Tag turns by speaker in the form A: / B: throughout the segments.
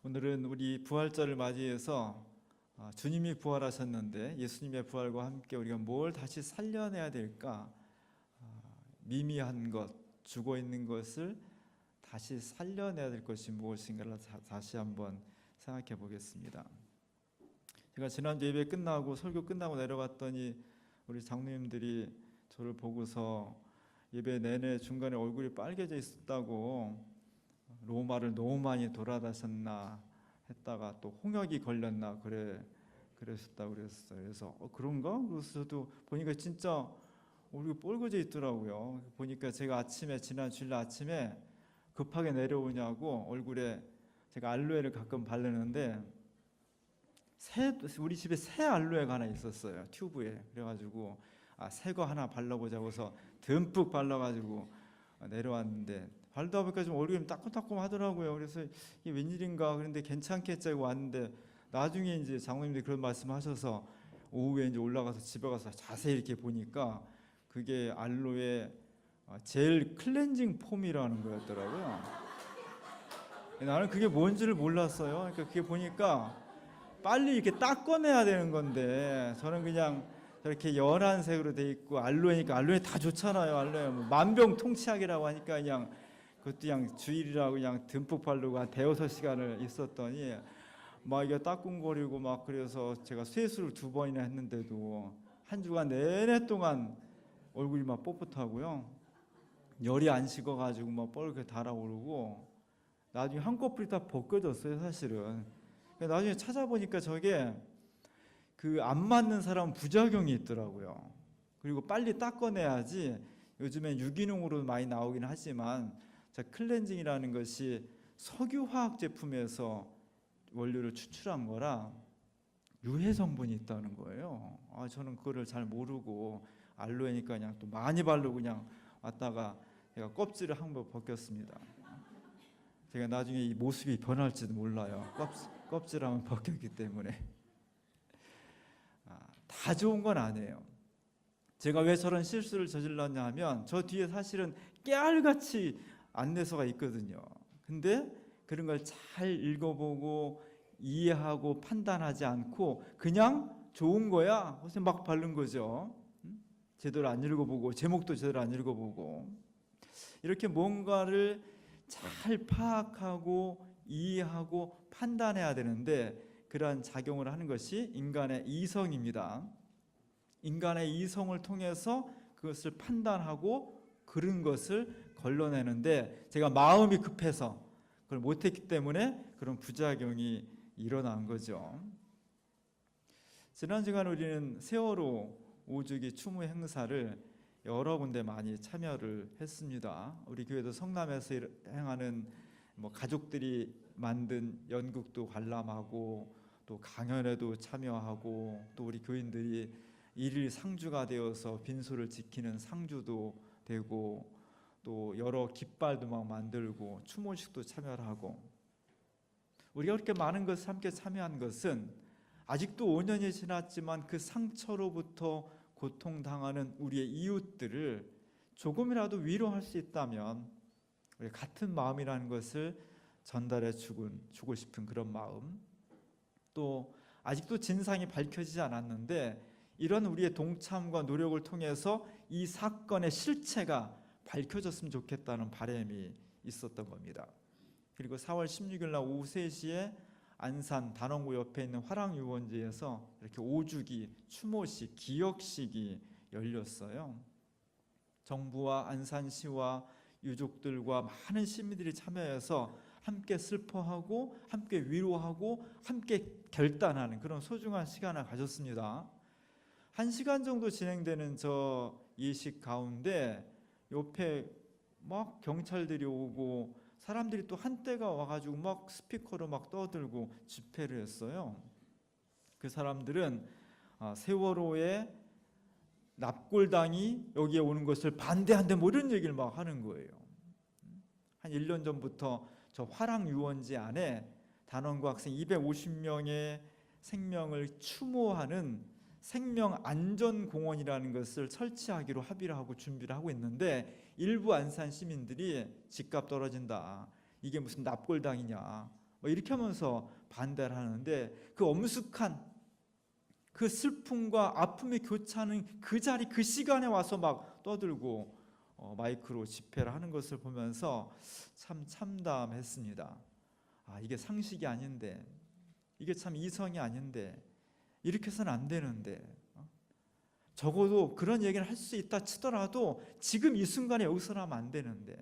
A: 오늘은 우리 부활절을 맞이해서 주님이 부활하셨는데 예수님의 부활과 함께 우리가 뭘 다시 살려내야 될까? 미미한 것, 죽어 있는 것을 다시 살려내야 될 것이 무엇인가를 다시 한번 생각해 보겠습니다. 제가 지난주 예배 끝나고 설교 끝나고 내려갔더니 우리 장로님들이 저를 보고서 예배 내내 중간에 얼굴이 빨개져 있었다고, 로마를 너무 많이 돌아다녔나 했다가 또 홍역이 걸렸나 그랬었다고 그랬어요. 그래서 그런가? 그래서 저도 보니까 진짜 얼굴이 뻘개져 있더라고요. 보니까 제가 지난 주일 아침에 급하게 내려오냐고 얼굴에 제가 알로에를 가끔 바르는데 우리 집에 새 알로에가 하나 있었어요, 튜브에. 그래가지고 새 거 하나 발라보자고 해서 듬뿍 발라가지고 내려왔는데, 발다 보니까 좀 얼굴이 따끔따끔 하더라고요. 그래서 이게 웬일인가 그런데 괜찮겠지 하고 왔는데, 나중에 이제 장모님들이 그런 말씀하셔서 오후에 이제 올라가서 집에 가서 자세히 이렇게 보니까 그게 알로에 젤 클렌징 폼이라는 거였더라고요. 나는 그게 뭔지를 몰랐어요. 그러니까 그게 보니까 빨리 이렇게 닦아내야 되는 건데, 저는 그냥 저렇게 연한 색으로 돼 있고, 알로에니까 알로에 다 좋잖아요. 알로에 뭐 만병통치약이라고 하니까 그냥 그것도 그냥 주일이라고 그냥 듬뿍 바르고 한 대여섯 시간을 있었더니 막 이게 따끔거리고 막, 그래서 제가 세수를 2번이나 했는데도 한 주간 내내 동안 얼굴이 막 뻣뻣하고요, 열이 안 식어가지고 막 뻘겋게 달아오르고, 나중에 한꺼풀이 다 벗겨졌어요, 사실은. 나중에 찾아보니까 저게 그 안 맞는 사람은 부작용이 있더라고요. 그리고 빨리 닦아내야지. 요즘엔 유기농으로 많이 나오긴 하지만 클렌징이라는 것이 석유화학 제품에서 원료를 추출한 거라 유해 성분이 있다는 거예요. 저는 그거를 잘 모르고 알로에니까 그냥 또 많이 바르고 그냥 왔다가 제가 껍질을 한번 벗겼습니다. 제가 나중에 이 모습이 변할지도 몰라요. 껍질 한번 벗겼기 때문에. 다 좋은 건 아니에요. 제가 왜 저런 실수를 저질렀냐 하면, 저 뒤에 사실은 깨알같이 안내서가 있거든요. 근데 그런 걸 잘 읽어보고 이해하고 판단하지 않고 그냥 좋은 거야 그래서 막 바른 거죠. 제대로 안 읽어보고, 제목도 제대로 안 읽어보고. 이렇게 뭔가를 잘 파악하고 이해하고 판단해야 되는데, 그러한 작용을 하는 것이 인간의 이성입니다. 인간의 이성을 통해서 그것을 판단하고 그런 것을 걸러내는데, 제가 마음이 급해서 그걸 못했기 때문에 그런 부작용이 일어난 거죠. 지난 시간 우리는 세월호 5주기 추모 행사를 여러 군데 많이 참여를 했습니다. 우리 교회도 성남에서 행하는 가족들이 만든 연극도 관람하고, 또 강연에도 참여하고, 또 우리 교인들이 일일 상주가 되어서 빈소를 지키는 상주도 되고, 또 여러 깃발도 막 만들고 추모식도 참여를 하고, 우리가 그렇게 많은 것을 함께 참여한 것은 아직도 5년이 지났지만 그 상처로부터 고통당하는 우리의 이웃들을 조금이라도 위로할 수 있다면, 우리 같은 마음이라는 것을 전달해 주고 싶은 그런 마음, 또 아직도 진상이 밝혀지지 않았는데 이런 우리의 동참과 노력을 통해서 이 사건의 실체가 밝혀졌으면 좋겠다는 바람이 있었던 겁니다. 그리고 4월 16일 날 오후 3시에 안산 단원구 옆에 있는 화랑유원지에서 이렇게 5주기 추모식, 기억식이 열렸어요. 정부와 안산시와 유족들과 많은 시민들이 참여해서 함께 슬퍼하고 함께 위로하고 함께 결단하는 그런 소중한 시간을 가졌습니다. 1시간 정도 진행되는 저 예식 가운데 옆에 막 경찰들이 오고 사람들이 또 한때가 와가지고 막 스피커로 막 떠들고 집회를 했어요. 그 사람들은 세월호의 납골당이 여기에 오는 것을 반대한다 뭐 이런 얘기를 막 하는 거예요. 한 1년 전부터 저 화랑유원지 안에 단원고 학생 250명의 생명을 추모하는 생명안전공원이라는 것을 설치하기로 합의를 하고 준비를 하고 있는데, 일부 안산 시민들이 집값 떨어진다, 이게 무슨 납골당이냐, 뭐 이렇게 하면서 반대를 하는데, 그 엄숙한 그 슬픔과 아픔이 교차하는 그 자리, 그 시간에 와서 막 떠들고 마이크로 집회를 하는 것을 보면서 참 참담했습니다. 아, 이게 상식이 아닌데, 이게 참 이성이 아닌데, 이렇게 해서는 안 되는데, 적어도 그런 얘기를 할 수 있다 치더라도 지금 이 순간에 여기서는 하면 안 되는데,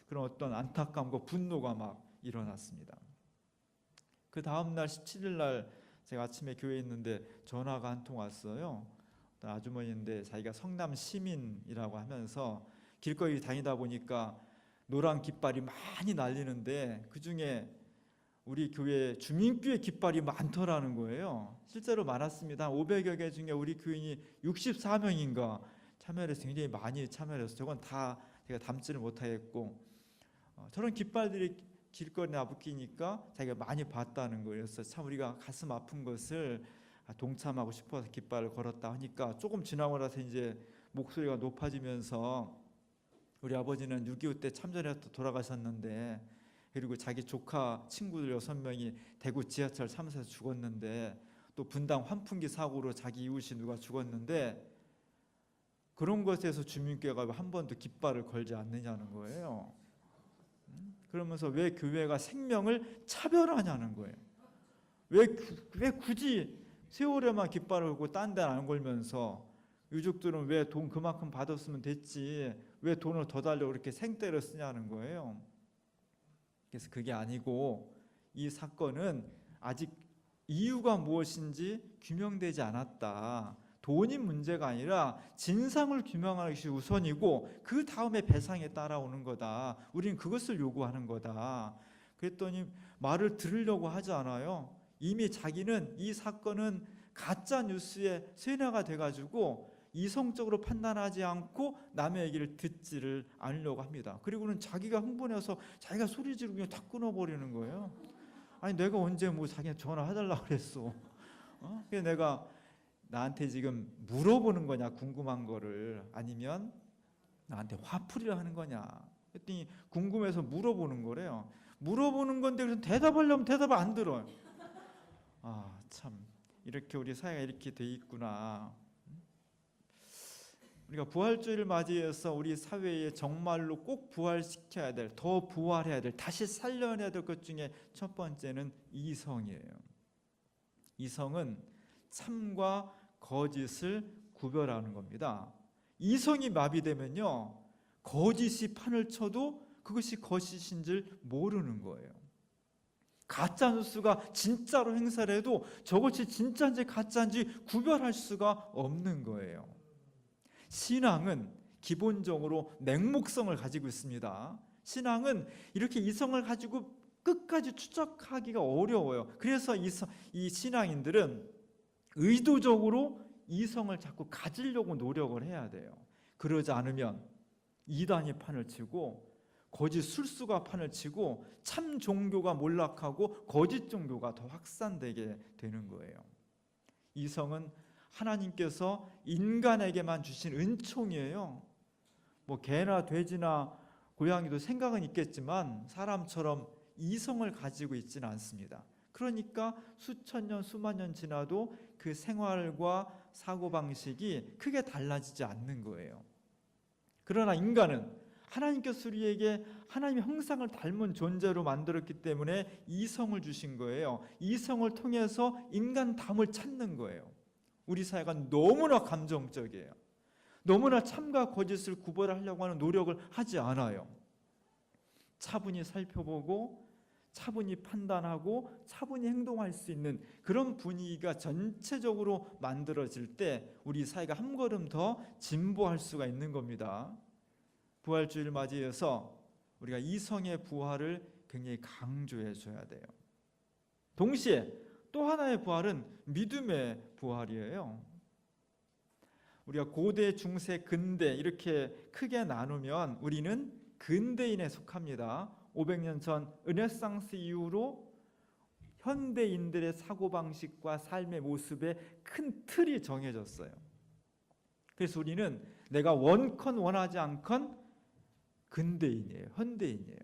A: 그런 어떤 안타까움과 분노가 막 일어났습니다. 그 다음날 17일 날 제가 아침에 교회에 있는데 전화가 한 통 왔어요. 어떤 아주머니인데 자기가 성남 시민이라고 하면서 길거리 다니다 보니까 노란 깃발이 많이 날리는데 그중에 우리 교회 주민교회 깃발이 많더라는 거예요. 실제로 많았습니다. 500여 개 중에 우리 교인이 64명인가 참여를 해서 굉장히 많이 참여를 해서 저건 다 제가 담지를 못하겠고, 저런 깃발들이 길거리에 나부끼니까 자기가 많이 봤다는 거예요. 그래서 참 우리가 가슴 아픈 것을 동참하고 싶어서 깃발을 걸었다 하니까 조금 지나고 나서 이제 목소리가 높아지면서 우리 아버지는 6.25 때 참전해서 돌아가셨는데, 그리고 자기 조카 친구들 6명이 대구 지하철 참사에서 죽었는데, 또 분당 환풍기 사고로 자기 이웃이 누가 죽었는데, 그런 것에서 주민교회가 한 번도 깃발을 걸지 않느냐는 거예요. 그러면서 왜 교회가 생명을 차별하냐는 거예요. 왜 굳이 세월에만 깃발을 걸고 딴 데는 안 걸면서, 유족들은 왜 돈 그만큼 받았으면 됐지 왜 돈을 더 달려고 그렇게 생떼를 쓰냐는 거예요. 그래서 그게 아니고, 이 사건은 아직 이유가 무엇인지 규명되지 않았다. 돈이 문제가 아니라 진상을 규명하는 것이 우선이고 그 다음에 배상에 따라오는 거다. 우리는 그것을 요구하는 거다. 그랬더니 말을 들으려고 하지 않아요. 이미 자기는 이 사건은 가짜 뉴스의 세뇌가 돼가지고 이성적으로 판단하지 않고 남의 얘기를 듣지를 않으려고 합니다. 그리고는 자기가 흥분해서 자기가 소리 지르고 그냥 다 끊어버리는 거예요. 아니 내가 언제 뭐 자기한테 전화해달라고 그랬어. 그래서 내가 나한테 지금 물어보는 거냐, 궁금한 거를, 아니면 나한테 화풀이를 하는 거냐 했더니 궁금해서 물어보는 거래요. 물어보는 건데 그래서 대답하려면 대답을 안 들어요. 아, 참 이렇게 우리 사회가 이렇게 돼 있구나. 우리가 부활주의를 맞이해서 우리 사회에 정말로 꼭 부활시켜야 될, 더 부활해야 될, 다시 살려내야 될 것 중에 첫 번째는 이성이에요. 이성은 참과 거짓을 구별하는 겁니다. 이성이 마비되면요, 거짓이 판을 쳐도 그것이 거짓인 줄 모르는 거예요. 가짜 뉴스가 진짜로 행사를 해도 저것이 진짜인지 가짜인지 구별할 수가 없는 거예요. 신앙은 기본적으로 맹목성을 가지고 있습니다. 신앙은 이렇게 이성을 가지고 끝까지 추적하기가 어려워요. 그래서 이 신앙인들은 의도적으로 이성을 자꾸 가지려고 노력을 해야 돼요. 그러지 않으면 이단이 판을 치고 거짓 술수가 판을 치고 참 종교가 몰락하고 거짓 종교가 더 확산되게 되는 거예요. 이성은 하나님께서 인간에게만 주신 은총이에요. 뭐 개나 돼지나 고양이도 생각은 있겠지만 사람처럼 이성을 가지고 있지는 않습니다. 그러니까 수천 년, 수만 년 지나도 그 생활과 사고방식이 크게 달라지지 않는 거예요. 그러나 인간은 하나님께서 우리에게 하나님의 형상을 닮은 존재로 만들었기 때문에 이성을 주신 거예요. 이성을 통해서 인간담을 찾는 거예요. 우리 사회가 너무나 감정적이에요. 너무나 참과 거짓을 구별하려고 하는 노력을 하지 않아요. 차분히 살펴보고 차분히 판단하고 차분히 행동할 수 있는 그런 분위기가 전체적으로 만들어질 때 우리 사회가 한 걸음 더 진보할 수가 있는 겁니다. 부활주의를 맞이해서 우리가 이성의 부활을 굉장히 강조해 줘야 돼요. 동시에 또 하나의 부활은 믿음의 부활이에요. 우리가 고대, 중세, 근대 이렇게 크게 나누면 우리는 근대인에 속합니다. 500년 전 르네상스 이후로 현대인들의 사고방식과 삶의 모습에 큰 틀이 정해졌어요. 그래서 우리는 내가 원컨 원하지 않건 근대인이에요. 현대인이에요.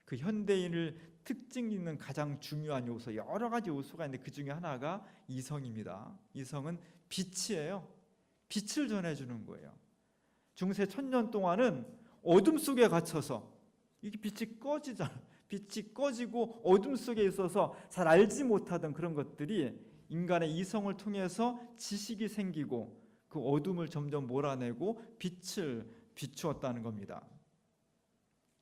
A: 그 현대인을 특징 있는 가장 중요한 요소, 여러 가지 요소가 있는데 그 중에 하나가 이성입니다. 이성은 빛이에요. 빛을 전해주는 거예요. 중세 1000년 동안은 어둠 속에 갇혀서 이게 빛이 꺼지고 어둠 속에 있어서 잘 알지 못하던 그런 것들이 인간의 이성을 통해서 지식이 생기고 그 어둠을 점점 몰아내고 빛을 비추었다는 겁니다.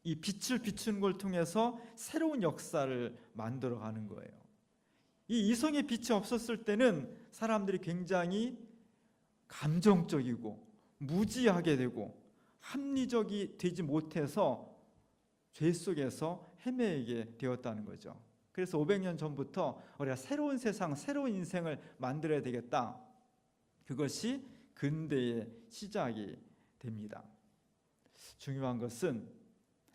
A: 이 빛을 비추는 걸 통해서 새로운 역사를 만들어가는 거예요. 이 이성의 빛이 없었을 때는 사람들이 굉장히 감정적이고 무지하게 되고 합리적이 되지 못해서 죄 속에서 헤매게 되었다는 거죠. 그래서 500년 전부터 우리가 새로운 세상, 새로운 인생을 만들어야 되겠다. 그것이 근대의 시작이 됩니다. 중요한 것은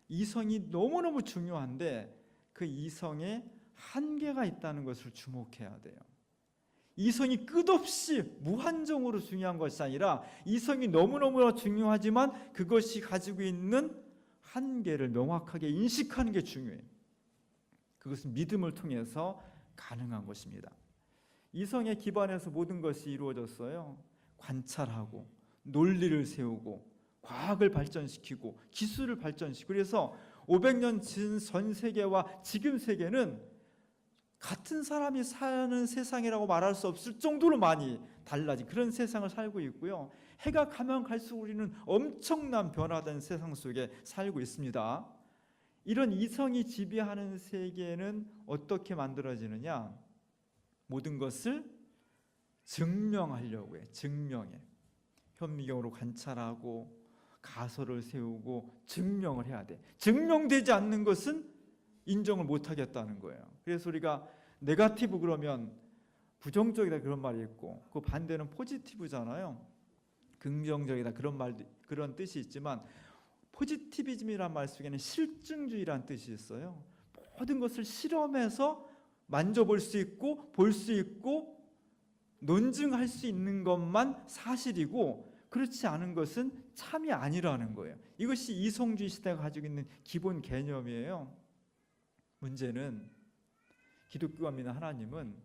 A: 이성이 너무너무 중요한데 그 이성에 한계가 있다는 것을 주목해야 돼요. 이성이 끝없이 무한정으로 중요한 것이 아니라 이성이 너무너무 중요하지만 그것이 가지고 있는 한계를 명확하게 인식하는 게 중요해요. 그것은 믿음을 통해서 가능한 것입니다. 이성에 기반해서 모든 것이 이루어졌어요. 관찰하고 논리를 세우고 과학을 발전시키고 기술을 발전시키고 그래서 500년 전 세계와 지금 세계는 같은 사람이 사는 세상이라고 말할 수 없을 정도로 많이 달라진 그런 세상을 살고 있고요. 해가 가면 갈수록 우리는 엄청난 변화된 세상 속에 살고 있습니다. 이런 이성이 지배하는 세계는 어떻게 만들어지느냐? 모든 것을 증명하려고 해. 증명해. 현미경으로 관찰하고 가설을 세우고 증명을 해야 돼. 증명되지 않는 것은 인정을 못하겠다는 거예요. 그래서 우리가 네거티브 그러면 부정적이다 그런 말이 있고 그 반대는 포지티브잖아요. 긍정적이다 그런 뜻이 있지만 포지티비즘이란 말 속에는 실증주의란 뜻이 있어요. 모든 것을 실험해서 만져볼 수 있고 볼 수 있고 논증할 수 있는 것만 사실이고 그렇지 않은 것은 참이 아니라는 거예요. 이것이 이성주의 시대가 가지고 있는 기본 개념이에요. 문제는 기독교가 믿는 하나님은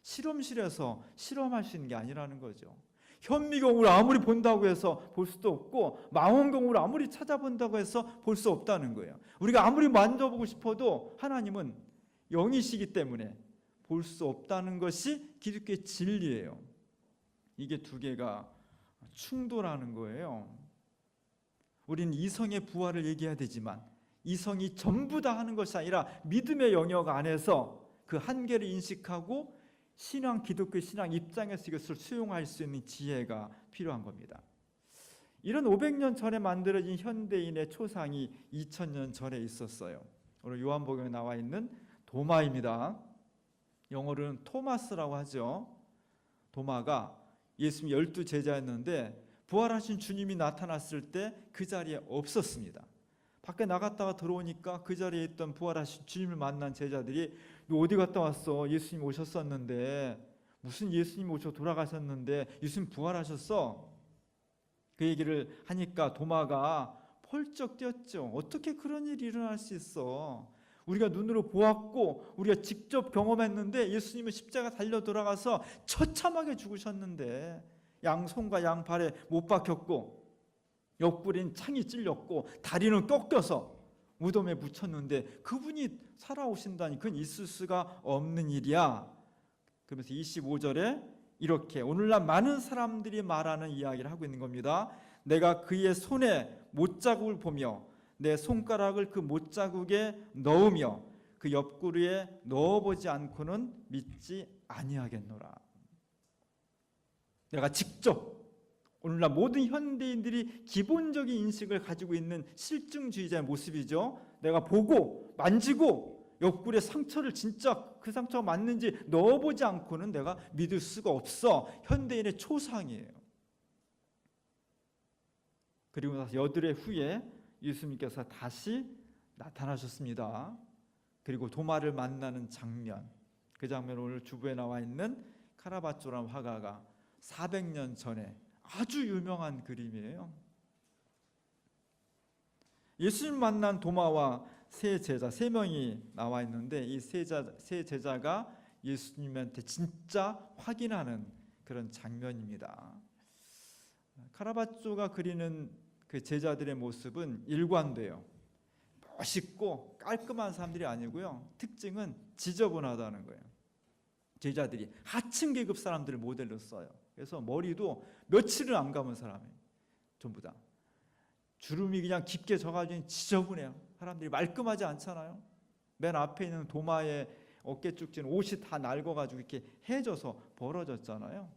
A: 실험실에서 실험할 수 있는 게 아니라는 거죠. 현미경으로 아무리 본다고 해서 볼 수도 없고 망원경으로 아무리 찾아본다고 해서 볼 수 없다는 거예요. 우리가 아무리 만져보고 싶어도 하나님은 영이시기 때문에 볼 수 없다는 것이 기독교의 진리예요. 이게 두 개가 충돌하는 거예요. 우리는 이성의 부활을 얘기해야 되지만 이성이 전부다 하는 것이 아니라 믿음의 영역 안에서 그 한계를 인식하고 신앙, 기독교 신앙 입장에서 이것을 수용할 수 있는 지혜가 필요한 겁니다. 이런 500년 전에 만들어진 현대인의 초상이 2000년 전에 있었어요. 오늘 요한복음에 나와 있는 도마입니다. 영어로는 토마스라고 하죠. 도마가 예수님 12제자였는데 부활하신 주님이 나타났을 때 그 자리에 없었습니다. 밖에 나갔다가 들어오니까 그 자리에 있던 부활하신 주님을 만난 제자들이 너 어디 갔다 왔어? 예수님 오셨었는데 무슨 예수님 오셔 돌아가셨는데 예수님 부활하셨어? 그 얘기를 하니까 도마가 펄쩍 뛰었죠. 어떻게 그런 일이 일어날 수 있어? 우리가 눈으로 보았고 우리가 직접 경험했는데 예수님은 십자가 달려 돌아가서 처참하게 죽으셨는데 양손과 양발에 못 박혔고 옆구리는 창이 찔렸고 다리는 꺾여서 무덤에 묻혔는데 그분이 살아오신다니 그건 있을 수가 없는 일이야. 그러면서 25절에 이렇게 오늘날 많은 사람들이 말하는 이야기를 하고 있는 겁니다. 내가 그의 손에 못자국을 보며 내 손가락을 그 못자국에 넣으며 그 옆구리에 넣어보지 않고는 믿지 아니하겠노라. 내가 직접 오늘날 모든 현대인들이 기본적인 인식을 가지고 있는 실증주의자의 모습이죠. 내가 보고 만지고 옆구리에 상처를 진짜 그 상처가 맞는지 넣어보지 않고는 내가 믿을 수가 없어. 현대인의 초상이에요. 그리고 나서 여드레 후에 예수님께서 다시 나타나셨습니다. 그리고 도마를 만나는 장면, 그 장면 오늘 주부에 나와 있는 카라바초라는 화가가 400년 전에 아주 유명한 그림이에요. 예수님 만난 도마와 세 제자 세 명이 나와 있는데 이 세 제자가 예수님한테 진짜 확인하는 그런 장면입니다. 카라바초가 그리는 그 제자들의 모습은 일관돼요. 멋있고 깔끔한 사람들이 아니고요. 특징은 지저분하다는 거예요. 제자들이 하층 계급 사람들을 모델로 써요. 그래서 머리도 며칠을 안 감은 사람이에요. 전부 다 주름이 그냥 깊게 져가지고 지저분해요. 사람들이 말끔하지 않잖아요. 맨 앞에 있는 도마의 어깨 쭉지는 옷이 다 낡아가지고 이렇게 해져서 벌어졌잖아요.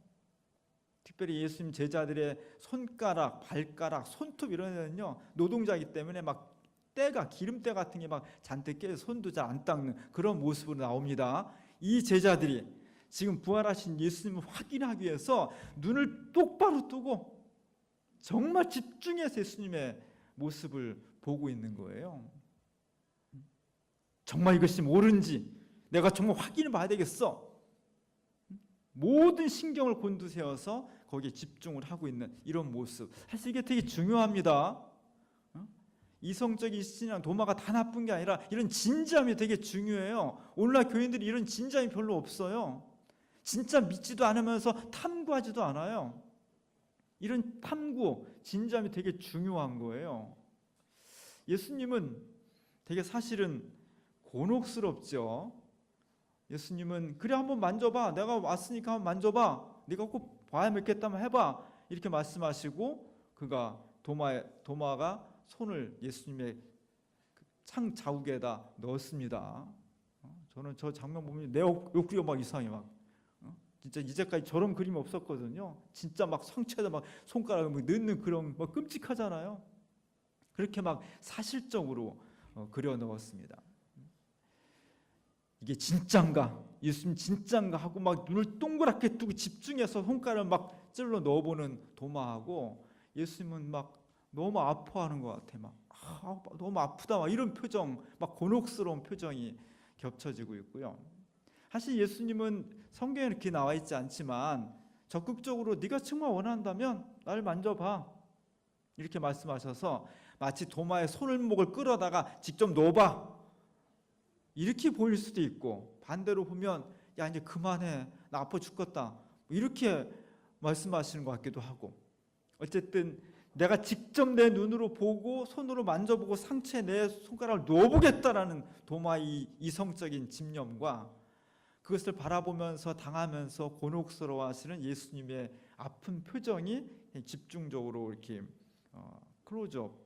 A: 특별히 예수님 제자들의 손가락, 발가락, 손톱 이런 데는요 노동자이기 때문에 막 때가 기름때 같은 게 막 잔뜩 깨서 손도 잘 안 닦는 그런 모습으로 나옵니다. 이 제자들이 지금 부활하신 예수님을 확인하기 위해서 눈을 똑바로 뜨고 정말 집중해서 예수님의 모습을 보고 있는 거예요. 정말 이것이 옳은지 내가 정말 확인해 봐야 되겠어. 모든 신경을 곤두세워서 거기에 집중을 하고 있는 이런 모습. 사실 이게 되게 중요합니다. 이성적인 신이나 도마가 다 나쁜 게 아니라 이런 진지함이 되게 중요해요. 오늘날 교인들이 이런 진지함이 별로 없어요. 진짜 믿지도 않으면서 탐구하지도 않아요. 이런 탐구, 진지함이 되게 중요한 거예요. 예수님은 되게 사실은 곤혹스럽죠. 예수님은 그래 한번 만져봐. 내가 왔으니까 한번 만져봐. 네가 꼭 봐야 믿겠다면 해봐. 이렇게 말씀하시고 그가 도마가 손을 예수님의 창 자국에다 넣었습니다. 저는 저 장면 보면 내 옆구리가 막 이상해 막. 진짜 이제까지 저런 그림이 없었거든요. 진짜 막 상처에다 막 손가락을 막 넣는 그런 막 끔찍하잖아요. 그렇게 막 사실적으로 그려 넣었습니다. 이게 진짠가? 예수님 진짠가? 하고 막 눈을 동그랗게 뜨고 집중해서 손가락을 막 찔러 넣어보는 도마하고 예수님은 막 너무 아파하는 것 같아. 막 너무 아프다. 막 이런 표정, 막 곤혹스러운 표정이 겹쳐지고 있고요. 사실 예수님은 성경에 이렇게 나와 있지 않지만 적극적으로 네가 정말 원한다면 나를 만져봐 이렇게 말씀하셔서 마치 도마의 손목을 끌어다가 직접 넣어봐 이렇게 보일 수도 있고 반대로 보면 야 이제 그만해 나 아파 죽겠다 이렇게 말씀하시는 것 같기도 하고 어쨌든 내가 직접 내 눈으로 보고 손으로 만져보고 상처에 내 손가락을 넣어보겠다라는 도마의 이성적인 집념과 그것을 바라보면서 당하면서 곤혹스러워하시는 예수님의 아픈 표정이 집중적으로 이렇게 클로즈업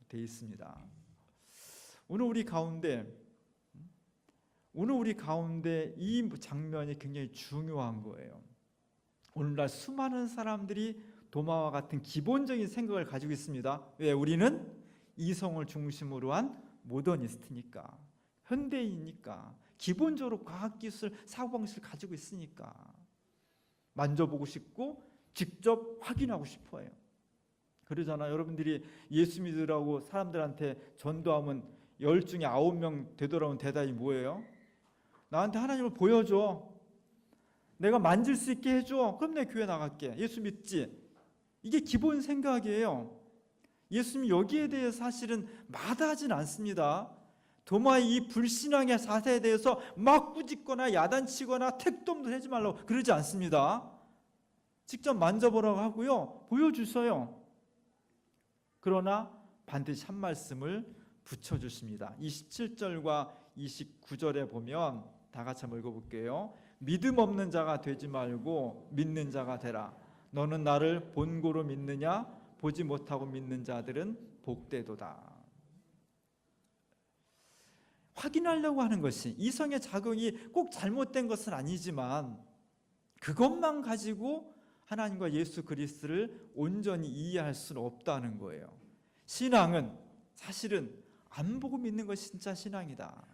A: 되어 있습니다. 오늘 우리 가운데 이 장면이 굉장히 중요한 거예요. 오늘날 수많은 사람들이 도마와 같은 기본적인 생각을 가지고 있습니다. 왜? 우리는 이성을 중심으로 한 모더니스트니까, 현대인이니까, 기본적으로 과학기술, 사고방식을 가지고 있으니까 만져보고 싶고 직접 확인하고 싶어요. 그러잖아요. 여러분들이 예수 믿으라고 사람들한테 전도하면 10 중에 9명 되돌아온 대답이 뭐예요? 나한테 하나님을 보여줘. 내가 만질 수 있게 해줘. 그럼 내 교회 나갈게. 예수 믿지? 이게 기본 생각이에요. 예수님이 여기에 대해서 사실은 마다하진 않습니다. 도마의 이 불신앙의 사태에 대해서 막 꾸짖거나 야단치거나 택도도 하지 말라고 그러지 않습니다. 직접 만져보라고 하고요. 보여주셔요. 그러나 반드시 한 말씀을 붙여주십니다. 27절과 29절에 보면 다 같이 한번 읽어볼게요. 믿음 없는 자가 되지 말고 믿는 자가 되라. 너는 나를 본고로 믿느냐? 보지 못하고 믿는 자들은 복되도다. 확인하려고 하는 것이 이성의 작용이 꼭 잘못된 것은 아니지만 그것만 가지고 하나님과 예수 그리스도를 온전히 이해할 수는 없다는 거예요. 신앙은 사실은 안 보고 믿는 것이 진짜 신앙이다.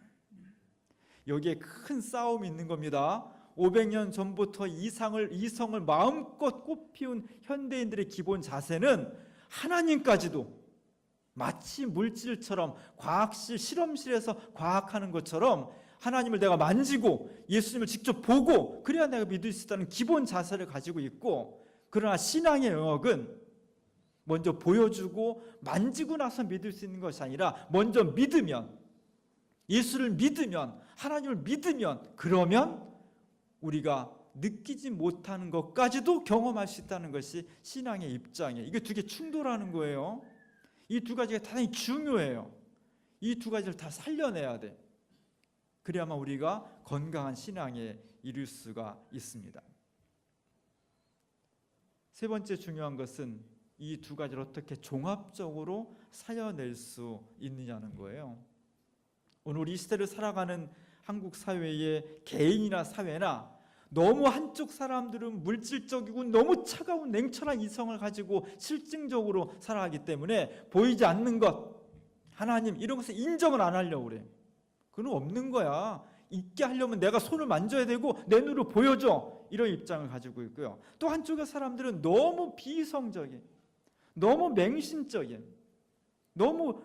A: 여기에 큰 싸움이 있는 겁니다. 500년 전부터 이성을 마음껏 꽃피운 현대인들의 기본 자세는 하나님까지도 마치 물질처럼 과학실 실험실에서 과학하는 것처럼 하나님을 내가 만지고 예수님을 직접 보고 그래야 내가 믿을 수 있다는 기본 자세를 가지고 있고, 그러나 신앙의 영역은 먼저 보여주고 만지고 나서 믿을 수 있는 것이 아니라 먼저 믿으면 예수를 믿으면, 하나님을 믿으면, 그러면 우리가 느끼지 못하는 것까지도 경험할 수 있다는 것이 신앙의 입장이에요. 이게 두 개 충돌하는 거예요. 이 두 가지가 대단히 중요해요. 이 두 가지를 다 살려내야 돼. 그래야만 우리가 건강한 신앙에 이룰 수가 있습니다. 세 번째 중요한 것은 이 두 가지를 어떻게 종합적으로 살려낼 수 있느냐는 거예요. 오늘 이 시대를 살아가는 한국 사회의 개인이나 사회나 너무 한쪽 사람들은 물질적이고 너무 차가운 냉철한 이성을 가지고 실증적으로 살아가기 때문에 보이지 않는 것, 하나님 이런 것을 인정을 안 하려고 그래. 그건 없는 거야. 있게 하려면 내가 손을 만져야 되고 내 눈으로 보여줘. 이런 입장을 가지고 있고요. 또 한쪽의 사람들은 너무 비이성적인, 너무 맹신적인, 너무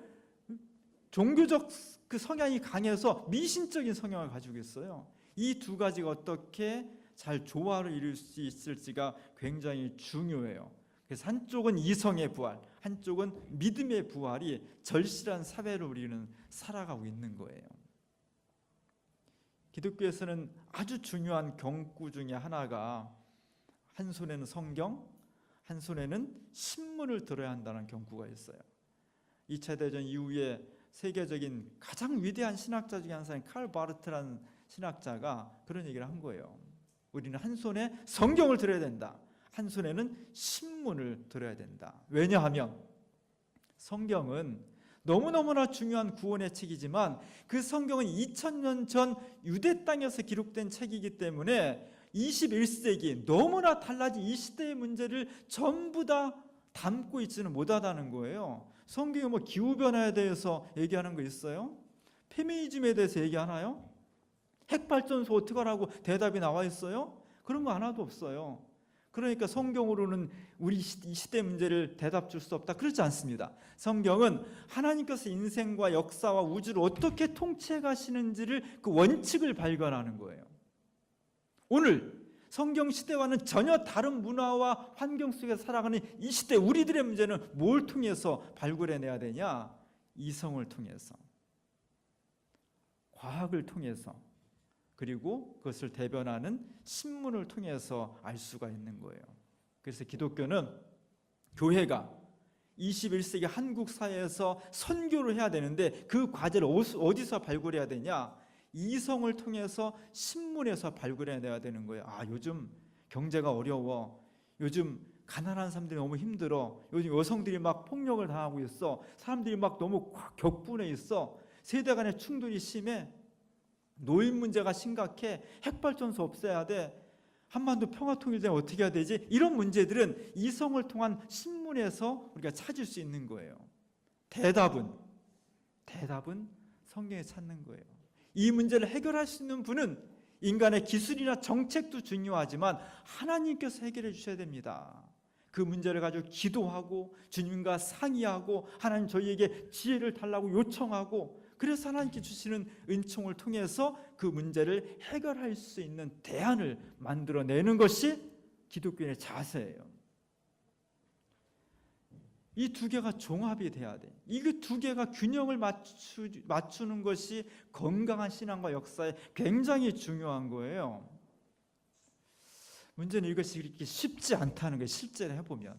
A: 종교적 그 성향이 강해서 미신적인 성향을 가지고 있어요. 이 두 가지가 어떻게 잘 조화를 이룰 수 있을지가 굉장히 중요해요. 그래서 한쪽은 이성의 부활, 한쪽은 믿음의 부활이 절실한 사회를 우리는 살아가고 있는 거예요. 기독교에서는 아주 중요한 경구 중에 하나가 한 손에는 성경, 한 손에는 신문을 들어야 한다는 경구가 있어요. 2차 대전 이후에 세계적인 가장 위대한 신학자 중에 한 사람인 칼 바르트라는 신학자가 그런 얘기를 한 거예요. 우리는 한 손에 성경을 들어야 된다. 한 손에는 신문을 들어야 된다. 왜냐하면 성경은 너무너무나 중요한 구원의 책이지만 그 성경은 2000년 전 유대 땅에서 기록된 책이기 때문에 21세기 너무나 달라진 이 시대의 문제를 전부 다 담고 있지는 못하다는 거예요. 성경이 뭐 기후변화에 대해서 얘기하는 거 있어요? 페미니즘에 대해서 얘기하나요? 핵발전소 어떻게 하라고 대답이 나와 있어요? 그런 거 하나도 없어요. 그러니까 성경으로는 우리 이 시대 문제를 대답 줄 수 없다. 그렇지 않습니다. 성경은 하나님께서 인생과 역사와 우주를 어떻게 통치해 가시는지를 그 원칙을 발견하는 거예요. 오늘 성경 시대와는 전혀 다른 문화와 환경 속에 살아가는 이 시대 우리들의 문제는 뭘 통해서 발굴해내야 되냐? 이성을 통해서, 과학을 통해서, 그리고 그것을 대변하는 신문을 통해서 알 수가 있는 거예요. 그래서 기독교는 교회가 21세기 한국 사회에서 선교를 해야 되는데 그 과제를 어디서 발굴해야 되냐? 이성을 통해서 신문에서 발굴해내야 되는 거예요. 아, 요즘 경제가 어려워. 요즘 가난한 사람들이 너무 힘들어. 요즘 여성들이 막 폭력을 당하고 있어. 사람들이 막 너무 격분해 있어. 세대 간의 충돌이 심해. 노인 문제가 심각해. 핵발전소 없애야 돼. 한반도 평화통일되면 어떻게 해야 되지? 이런 문제들은 이성을 통한 신문에서 우리가 찾을 수 있는 거예요. 대답은 성경에 찾는 거예요. 이 문제를 해결할 수 있는 분은 인간의 기술이나 정책도 중요하지만 하나님께서 해결해 주셔야 됩니다. 그 문제를 가지고 기도하고 주님과 상의하고 하나님 저희에게 지혜를 달라고 요청하고 그래서 하나님께 주시는 은총을 통해서 그 문제를 해결할 수 있는 대안을 만들어내는 것이 기독교인의 자세예요. 이 두 개가 종합이 돼야 돼. 이 두 개가 균형을 맞추는 것이 건강한 신앙과 역사에 굉장히 중요한 거예요. 문제는 이것이 이렇게 쉽지 않다는 거예요. 실제로 해보면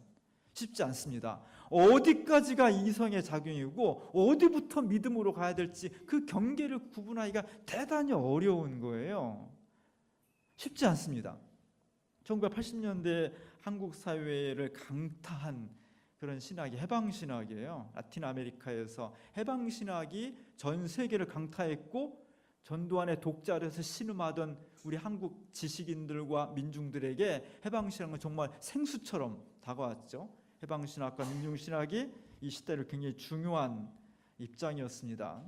A: 쉽지 않습니다. 어디까지가 이성의 작용이고 어디부터 믿음으로 가야 될지 그 경계를 구분하기가 대단히 어려운 거예요. 쉽지 않습니다. 1980년대 한국 사회를 강타한 그런 신학이 해방신학이에요. 라틴 아메리카에서 해방신학이 전 세계를 강타했고 전두환의 독자로서 신음하던 우리 한국 지식인들과 민중들에게 해방신학은 정말 생수처럼 다가왔죠. 해방신학과 민중신학이 이 시대를 굉장히 중요한 입장이었습니다.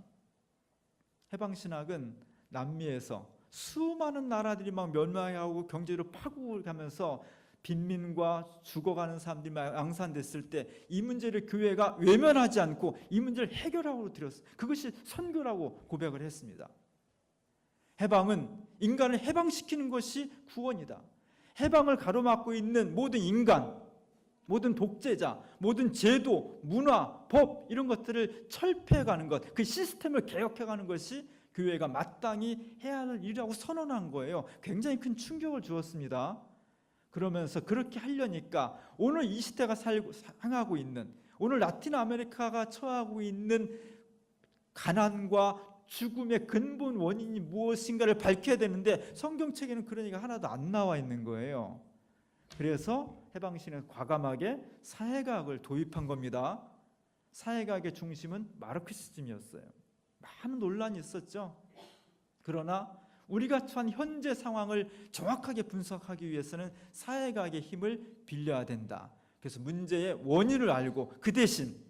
A: 해방신학은 남미에서 수많은 나라들이 막 멸망하고 경제로 파국을 가면서 빈민과 죽어가는 사람들이 양산됐을 때 이 문제를 교회가 외면하지 않고 이 문제를 해결하고 드렸어요. 그것이 선교라고 고백을 했습니다. 해방은 인간을 해방시키는 것이 구원이다. 해방을 가로막고 있는 모든 인간, 모든 독재자, 모든 제도, 문화, 법 이런 것들을 철폐해가는 것, 그 시스템을 개혁해가는 것이 교회가 마땅히 해야 할 일이라고 선언한 거예요. 굉장히 큰 충격을 주었습니다. 그러면서 그렇게 하려니까 오늘 이 시대가 향하고 있는, 오늘 라틴 아메리카가 처하고 있는 가난과 죽음의 근본 원인이 무엇인가를 밝혀야 되는데 성경책에는 그런 얘기가 하나도 안 나와 있는 거예요. 그래서 해방신은 과감하게 사회과학을 도입한 겁니다. 사회과학의 중심은 마르크시즘이었어요. 많은 논란이 있었죠. 그러나 우리가 처한 현재 상황을 정확하게 분석하기 위해서는 사회과학의 힘을 빌려야 된다. 그래서 문제의 원인을 알고 그 대신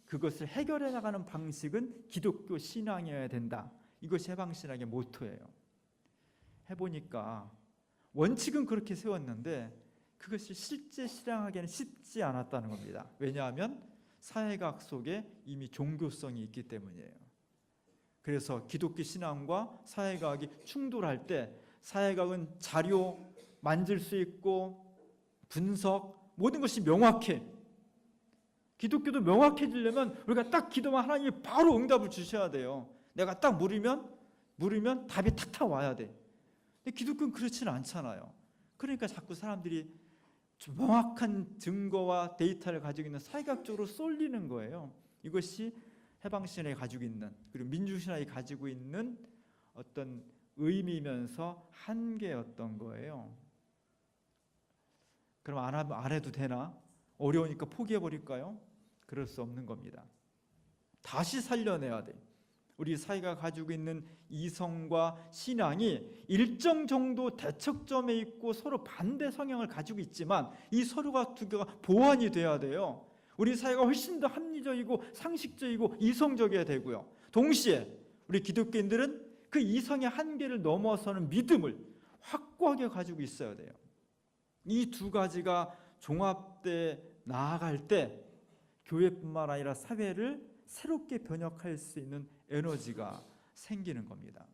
A: 그것을 해결해 나가는 방식은 기독교 신앙이어야 된다. 이것이 해방신학의 모토예요. 해보니까 원칙은 그렇게 세웠는데 그것이 실제 실행하기는 쉽지 않았다는 겁니다. 왜냐하면 사회과학 속에 이미 종교성이 있기 때문이에요. 그래서 기독교 신앙과 사회과학이 충돌할 때 사회과학은 자료 만질 수 있고 분석 모든 것이 명확해. 기독교도 명확해지려면 우리가 딱 기도만 하나님이 바로 응답을 주셔야 돼요. 내가 딱 물으면 답이 탁탁 와야 돼. 근데 기독교는 그렇지는 않잖아요. 그러니까 자꾸 사람들이 좀 명확한 증거와 데이터를 가지고 있는 사회학적으로 쏠리는 거예요. 이것이 해방신학이 가지고 있는, 그리고 민주신학이 가지고 있는 어떤 의미면서 한계였던 거예요. 그럼 안 해도 되나? 어려우니까 포기해버릴까요? 그럴 수 없는 겁니다. 다시 살려내야 돼. 우리 사회가 가지고 있는 이성과 신앙이 일정 정도 대척점에 있고 서로 반대 성향을 가지고 있지만 이 서로가 두 개가 보완이 돼야 돼요. 우리 사회가 훨씬 더 합리적이고 상식적이고 이성적이어야 되고요. 동시에 우리 기독교인들은 그 이성의 한계를 넘어서는 믿음을 확고하게 가지고 있어야 돼요. 이 두 가지가 종합돼 나아갈 때 교회뿐만 아니라 사회를 새롭게 변혁할 수 있는 에너지가 생기는 겁니다.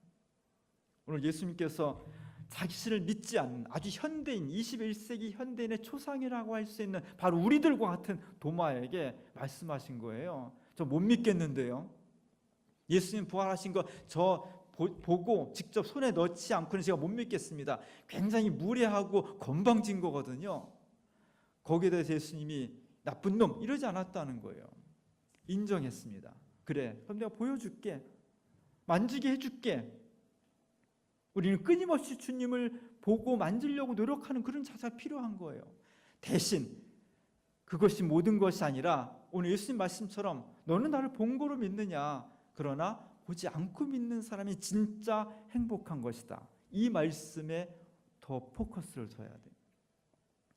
A: 오늘 예수님께서 자신을 믿지 않는 아주 현대인, 21세기 현대인의 초상이라고 할 수 있는 바로 우리들과 같은 도마에게 말씀하신 거예요. 저 못 믿겠는데요. 예수님 부활하신 거 저 보고 직접 손에 넣지 않고는 제가 못 믿겠습니다. 굉장히 무례하고 건방진 거거든요. 거기에 대해서 예수님이 나쁜 놈 이러지 않았다는 거예요. 인정했습니다. 그래, 그럼 내가 보여줄게. 만지게 해줄게. 우리는 끊임없이 주님을 보고 만지려고 노력하는 그런 자세가 필요한 거예요. 대신 그것이 모든 것이 아니라 오늘 예수님 말씀처럼 너는 나를 본 거로 믿느냐? 그러나 보지 않고 믿는 사람이 진짜 행복한 것이다. 이 말씀에 더 포커스를 둬야 돼요.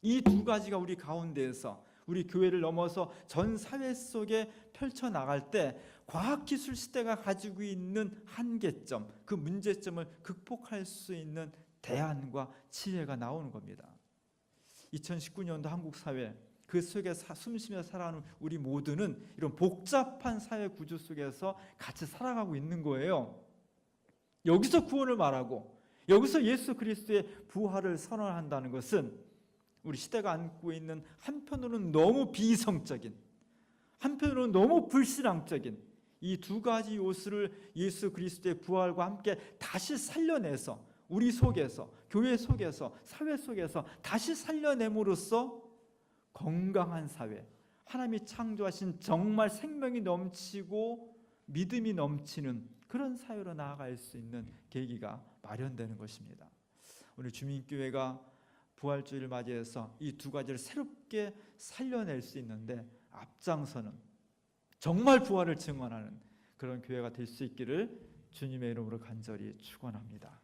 A: 이 두 가지가 우리 가운데에서 우리 교회를 넘어서 전 사회 속에 펼쳐나갈 때 과학기술 시대가 가지고 있는 한계점, 그 문제점을 극복할 수 있는 대안과 지혜가 나오는 겁니다. 2019년도 한국 사회, 그 속에 숨쉬며 살아가는 우리 모두는 이런 복잡한 사회 구조 속에서 같이 살아가고 있는 거예요. 여기서 구원을 말하고 여기서 예수 그리스도의 부활을 선언한다는 것은 우리 시대가 안고 있는 한편으로는 너무 비이성적인, 한편으로는 너무 불신앙적인 이 두 가지 요소를 예수 그리스도의 부활과 함께 다시 살려내서 우리 속에서, 교회 속에서, 사회 속에서 다시 살려냄으로써 건강한 사회, 하나님이 창조하신 정말 생명이 넘치고 믿음이 넘치는 그런 사회로 나아갈 수 있는 계기가 마련되는 것입니다. 오늘 주민교회가 부활주의를 맞이해서 이 두 가지를 새롭게 살려낼 수 있는데 앞장서는 정말 부활을 증언하는 그런 교회가 될 수 있기를 주님의 이름으로 간절히 축원합니다.